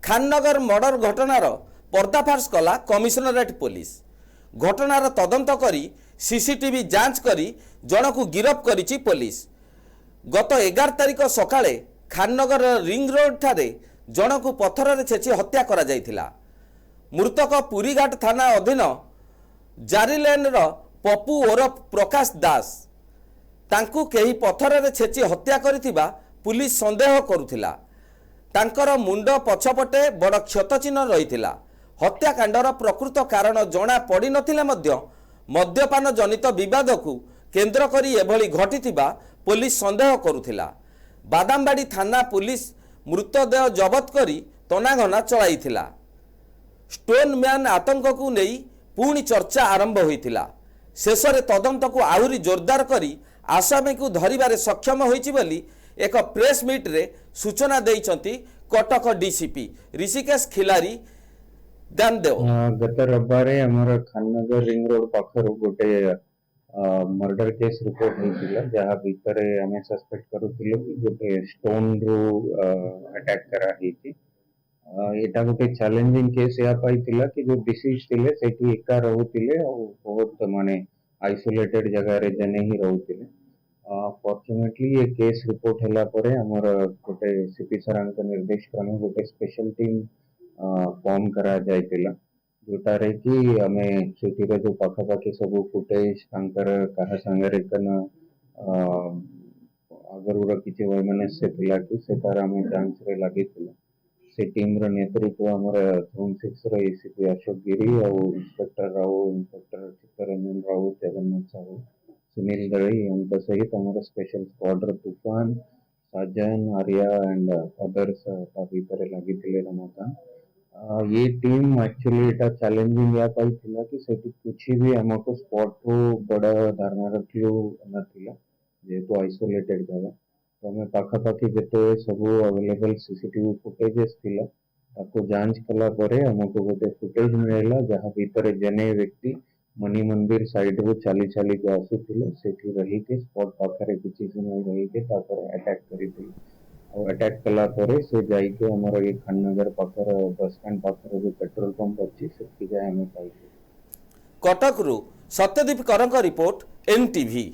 Khannagar murder ଘଟଣାର पर्दाफाश कला कमिशनरेट पुलिस। घटनार तदंत करी सीसीटीवी जांच करी जन को गिरफ करिछि पुलिस। गत 11 तारिख सकाळे खाननगर रिंग रोड ठारे जन को पत्थर छेची हत्या करा जायथिला। मृतक पुरीघाट थाना अधीन जारीलेन पप्पू ओरफ प्रकाश दास तांकु केही पत्थर छेची हत्या करिथिबा पुलिस संदेह करुथिला। तांकर मुंड पछपटे बड़ क्षतचिन्ह रहिथिला। हत्याकांडर प्रकृत कारण जना पड़ी नथिले मध्य मद्यपान जनित विवाद को केंद्र करी एभली घटिथिबा पुलिस संदेह करुथिला। बादामबाड़ी थाना पुलिस मृतदेह जबत करी तनाघना चलाइथिला। स्टोन मैन आतंक को नहीं पुणी चर्चा आरंभ होइथिला। शेषरे तदंत को आहुरी जोरदार करी आसामी को धरिबारे सक्षम होइछि बोली एक प्रेस मीट रे सूचना देइछंती कटक डीसीपी ऋषिकेश खिलारी दानदेव। गत रविवार आमर खाननगर रिंग रोड पाखर गोटे मर्डर केस रिपोर्ट होइतिला जहा भितर आमे सस्पेक्ट करूथिलु कि गोटे स्टोन रो अटैक करा हेछि। एटा गोटे चैलेंजिंग केस या पाइतिला कि जो डिसीज थिले सेठी एका रहउतिले और बहुत माने आइसोलेटेड जगह रे जने ही रहउतिले। फॉर्चुनेटली ये केस रिपोर्ट हैला परे हमर गोटे सीपी सरांक निर्देश क्रमे गोटे स्पेशल टीम फॉर्म करा जायतिला जोटारे कि आमे सेठीर जो पाखापाखि सब फुटेज तांकर कहा संगरे कन अगर उरा किछि वैमनस्य थिला कि से तार आमे जांच रे लागितिला। से टीम रो नेतृत्व हमर जोन 6 रो एसीपी अशोक गिरी और इंस्पेक्टर राव इंस्पेक्टर चित्तरंजन राव जगन्नाथ साहू सुनील दड़ी उनका सहित हमारा स्पेशल स्क्वाड तूफान साजन आर्या एंड अदर्स भीतर लगी थे रमाकांत। ये टीम एक्चुअली एटा चैलेंजिंग या पाई थिला कि सेठी कुछ भी हमको स्पॉट को बड़ा धारणा रखियो नथिला जेतो आइसोलेटेड जगह। तो हमें पाखापाखि जेतो सब अवेलेबल सीसीटीवी फुटेजेस थिला ताको जांच कला परे हमको गोटे फुटेज मिलेला जहां भीतर जने व्यक्ति मणि मंदिर साइड रो चाली चाली के आसुथिले सेठी रही के स्पॉट पाखरे किछि समय रही के तापर अटैक करिथिले और अटैक कला परे से जाई के हमर ये खाननगर पाखर बस स्टैंड पाखर जो पेट्रोल पंप अछि सेठी जाय हमें पाइले। कटक रु सत्यदीप करक रिपोर्ट एनटीवी।